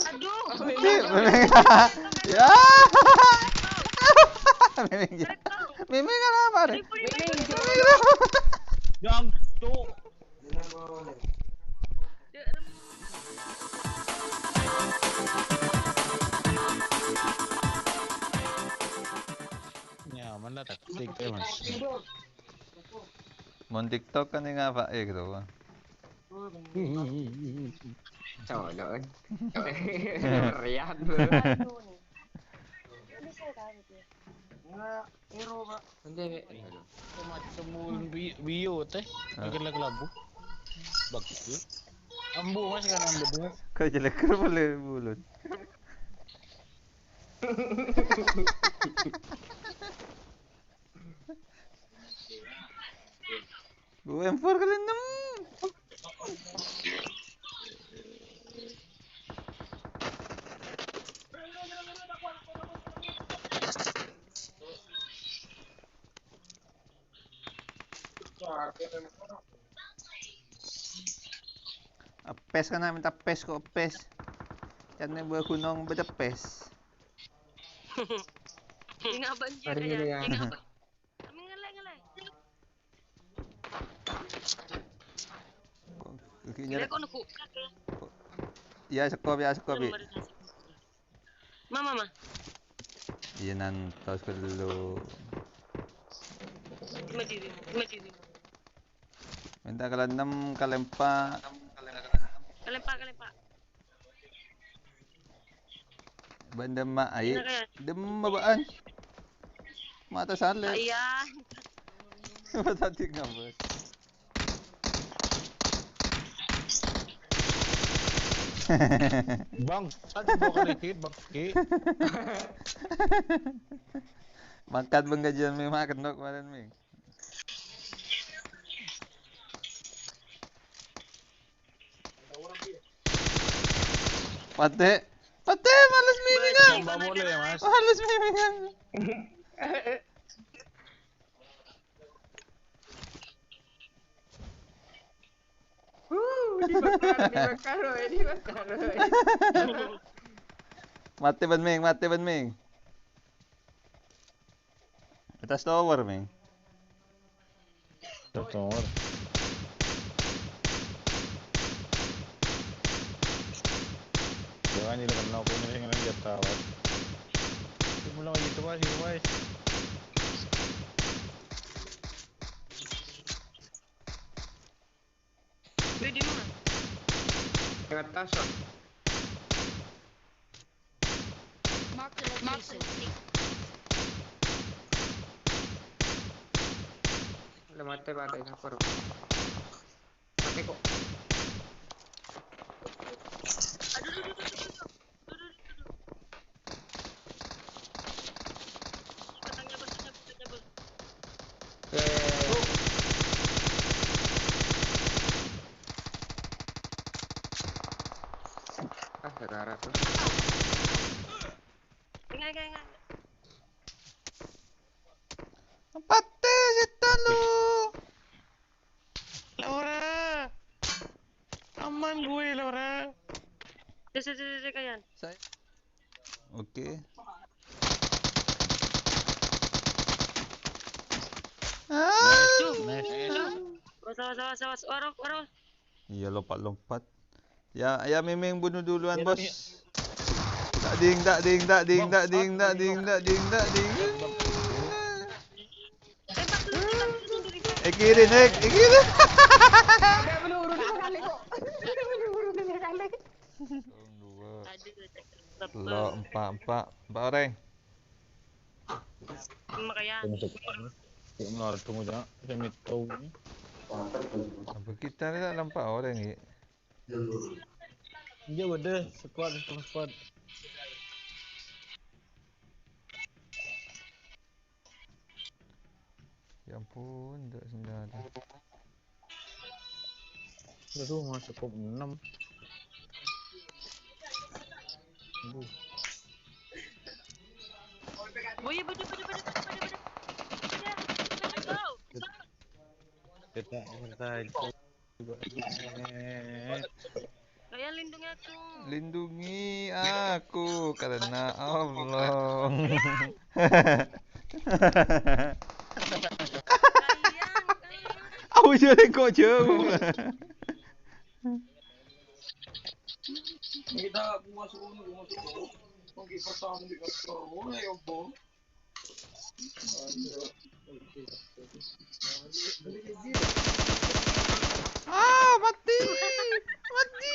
Aduh. Ya. Miming kenapa deh? Yang tuh. Nyaman lah taktik mas. Mon TikTok kan nga pa gitu. Trời ơi. Rian bro. Hindi. Semul bio teh. Agak labu. Bagus. Ambu mas kan ambu mas. Kau jelek boleh bulut. Gue M4 kali 6. Pes kan namin pes kok pes. Karena buah gunung beda pes. Ingat banjir Hari ini ya. Ingat apa? Ngelai. Kira kau nak kukat ya? Ya sekop. Mama. Iya nantos ko dulu. Madiri. Minta kala 6 kalempa. Kalempa. Banda ma ay. Dem babaan. Mata salit. Ayan. Matatik nga bos. Bang, satu bawa kali bang. Makan bang gajian may makan dok kemarin mi. Pate, malas mimingan. Coba boleh ya mas. Malas mimingan. Dibakar. Mati ban ming. Atas tower ming. Tower. Jangan nila kenal ko na yung jatawat. Simula ko dito guys. Di mana? Di atas. Mark. Mati ba tayo na paro. Mati ko. Segara tuh. Ingat. Pate setan lu. Laura. Aman gue Laura. Saya kayan. Oke. Sawas. Warok. Iya lompat. Ya Miming bunuh duluan bos. Tak ding. Ikirin. Lo empat orang. Makanya. Tunggu jangan. Saya tahu ni. Apa kita ni tak nampak orang ni? Dia ada squad. Ya ampun, tak senjata. Aduh, masuk kop 6. Boy. Kayan lindungi aku. Lindungi aku karena Allah. Kayan. Kayan. Aku jadi kok jauh. Ah, mati. Mati.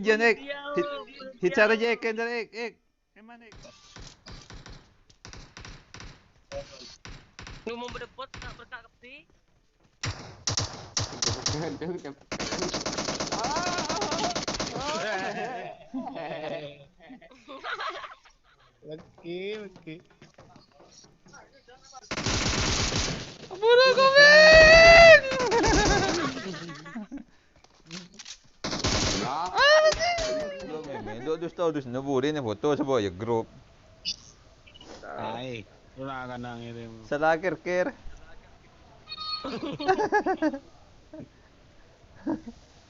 Jangan ek. Hit cara je ek, cara ek. Emang ek. Ngomong berdepot tak berkak kepi. Oke. Buru komen. Dos naburin na foto sa boy group. Ay, wala ka nang irim. Sa lager ker.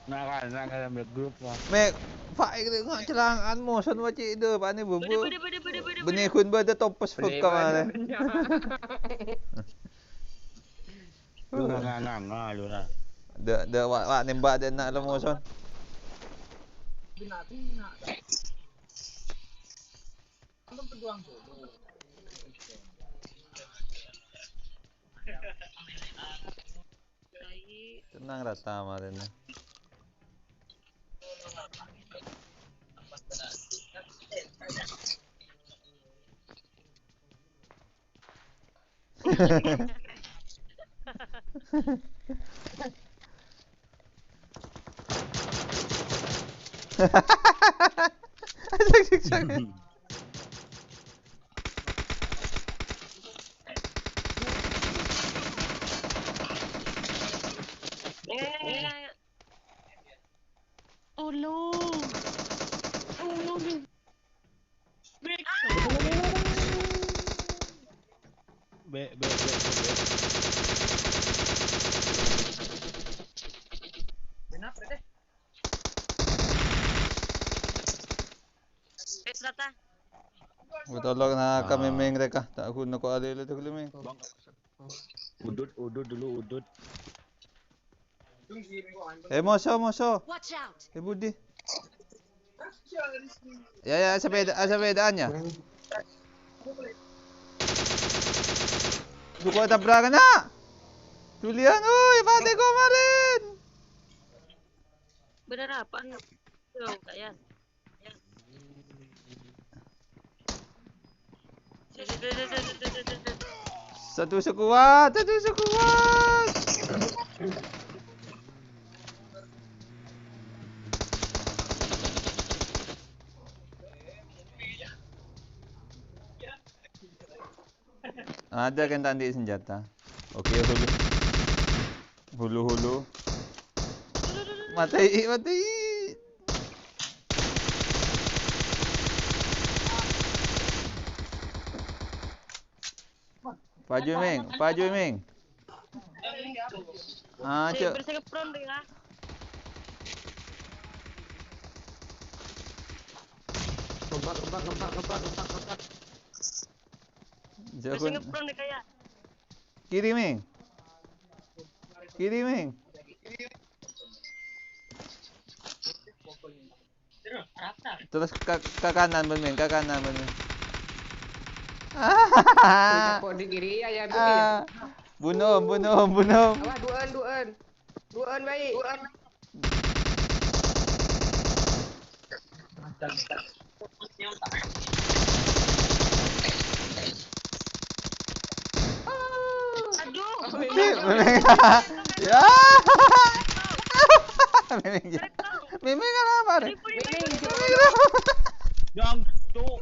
Naka group lah. Me, faik de nga celangan mo san wa ci de pa ni bubu. Bede. Benekun ba de topos fuk ka mane. Lu nga lu na. De wa nembak de nak lo mo son. Tenang rata kemarin. Asik. Tolong. Be. Serata. Tolong na kami meng reka. Tak aku nak ada le tu meng. Udut dulu. Moso. Watch out! Budi. Ya, sepedaannya. Duko tabrakan na. Tulian, oi, pati ko marin. Bener apa? Tuh, kayan. Satu sekuat. Ada kan tadi senjata. Oke, hulu. Mati. Paju Ming. Cok. Bersih kepron deh ya. Lompat. Bersih kepron deh kayak. Kiri Ming. Terus ke kanan Ming. Punya di kiri ya. Bunuh. Awas duaan baik. Aduh. Ya. Miming kenapa? Yang tuh